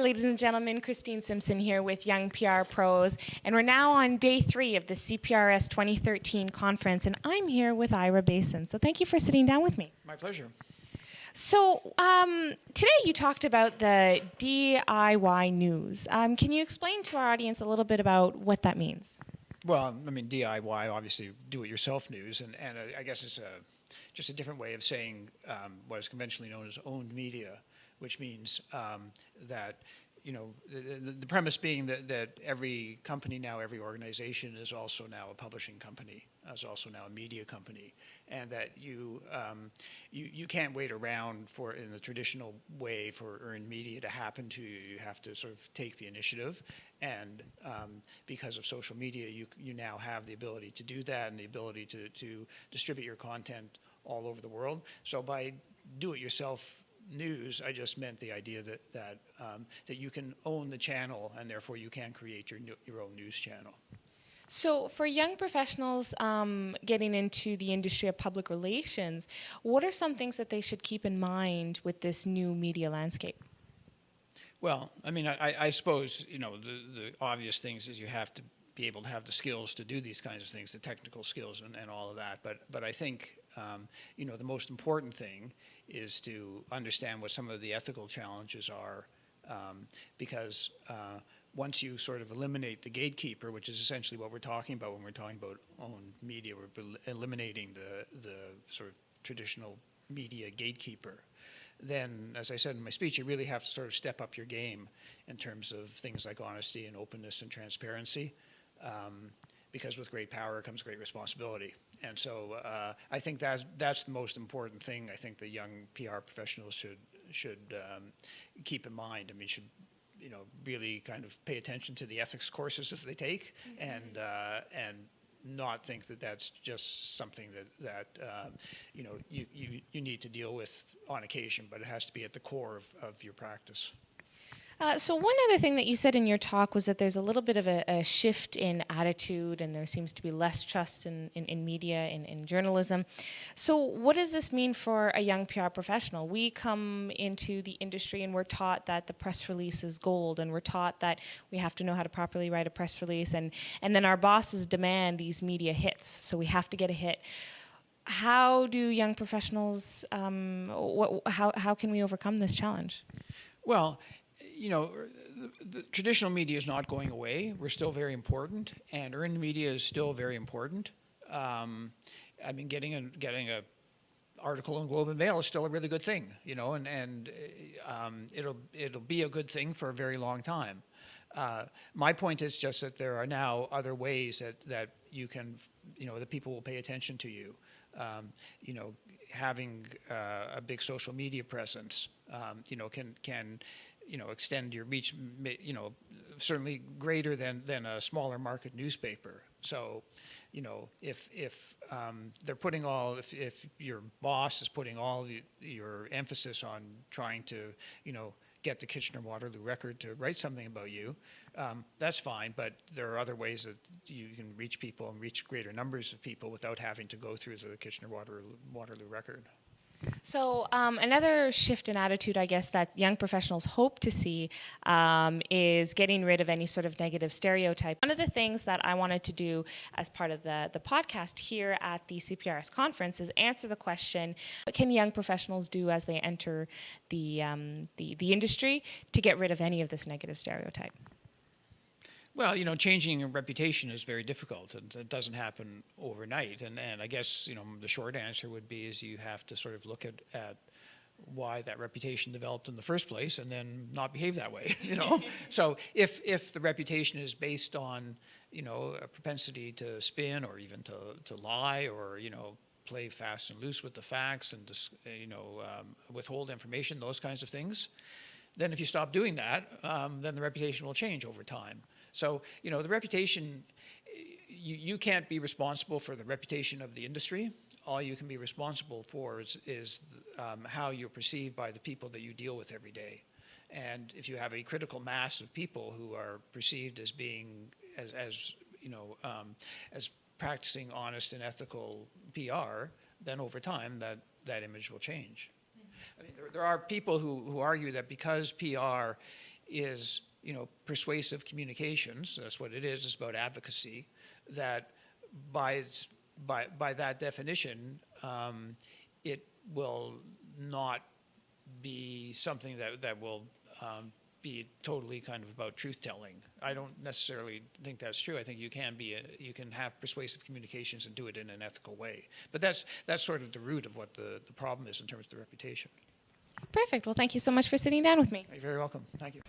ladies and gentlemen. Kristine Simpson here with Young PR Pros, and we're now on day 3 of the CPRS 2013 conference, and I'm here with Ira Basen. So thank you for sitting down with me. My pleasure. So today you talked about the DIY news. Can you explain to our audience a little bit about what that means? Well, I mean, DIY, obviously, do-it-yourself news, and I guess it's just a different way of saying what is conventionally known as owned media, which means that, you know, the premise being that every company now, every organization is also now a publishing company, is also now a media company, and that you can't wait around for, in the traditional way, for earned media to happen to you. You have to sort of take the initiative, and because of social media, you now have the ability to do that and the ability to distribute your content all over the world. So by do-it-yourself news, I just meant the idea that you can own the channel, and therefore you can create your own news channel. So for young professionals getting into the industry of public relations, what are some things that they should keep in mind with this new media landscape? Well, I mean, I suppose, you know, the obvious things is you have to be able to have the skills to do these kinds of things, the technical skills and all of that. But I think, you know, the most important thing is to understand what some of the ethical challenges are, because once you sort of eliminate the gatekeeper, which is essentially what we're talking about when we're talking about owned media, we're eliminating the sort of traditional media gatekeeper. Then, as I said in my speech, you really have to sort of step up your game in terms of things like honesty and openness and transparency, because with great power comes great responsibility. And so I think that's the most important thing I think the young PR professionals should keep in mind. I mean, should, you know, really kind of pay attention to the ethics courses that they take, and not think that that's just something that you know, you need to deal with on occasion, but it has to be at the core of your practice. So one other thing that you said in your talk was that there's a little bit of a shift in attitude, and there seems to be less trust in media, in journalism. So what does this mean for a young PR professional? We come into the industry and we're taught that the press release is gold, and we're taught that we have to know how to properly write a press release, and then our bosses demand these media hits, so we have to get a hit. How do young professionals, how can we overcome this challenge? Well, you know, the traditional media is not going away. We're still very important, and earned media is still very important. I mean, getting a article in Globe and Mail is still a really good thing, you know, and it'll be a good thing for a very long time. My point is just that there are now other ways that you can, you know, that people will pay attention to you. You know, having a big social media presence, you know, can you know, extend your reach, you know, certainly greater than a smaller market newspaper. So, you know, if they're putting if your boss is putting all your emphasis on trying to, you know, get the Kitchener-Waterloo Record to write something about you, that's fine, but there are other ways that you can reach people and reach greater numbers of people without having to go through the Kitchener-Waterloo Record. So another shift in attitude, I guess, that young professionals hope to see is getting rid of any sort of negative stereotype. One of the things that I wanted to do as part of the podcast here at the CPRS conference is answer the question, what can young professionals do as they enter the industry to get rid of any of this negative stereotype? Well, you know, changing a reputation is very difficult, and it doesn't happen overnight. And I guess, you know, the short answer would be is you have to sort of look at why that reputation developed in the first place, and then not behave that way, you know. So if the reputation is based on, you know, a propensity to spin or even to lie, or, you know, play fast and loose with the facts and, you know, withhold information, those kinds of things, then if you stop doing that, then the reputation will change over time. So, you know, the reputation, you can't be responsible for the reputation of the industry. All you can be responsible for is how you're perceived by the people that you deal with every day. And if you have a critical mass of people who are perceived as being, as you know, as practicing honest and ethical PR, then over time that image will change. I mean, there are people who argue that because PR is, persuasive communications. That's what it is. It's about advocacy. That by that definition, it will not be something that will be totally kind of about truth telling. I don't necessarily think that's true. I think you can have persuasive communications and do it in an ethical way. But that's sort of the root of what the problem is in terms of the reputation. Perfect. Well, thank you so much for sitting down with me. You're very welcome. Thank you.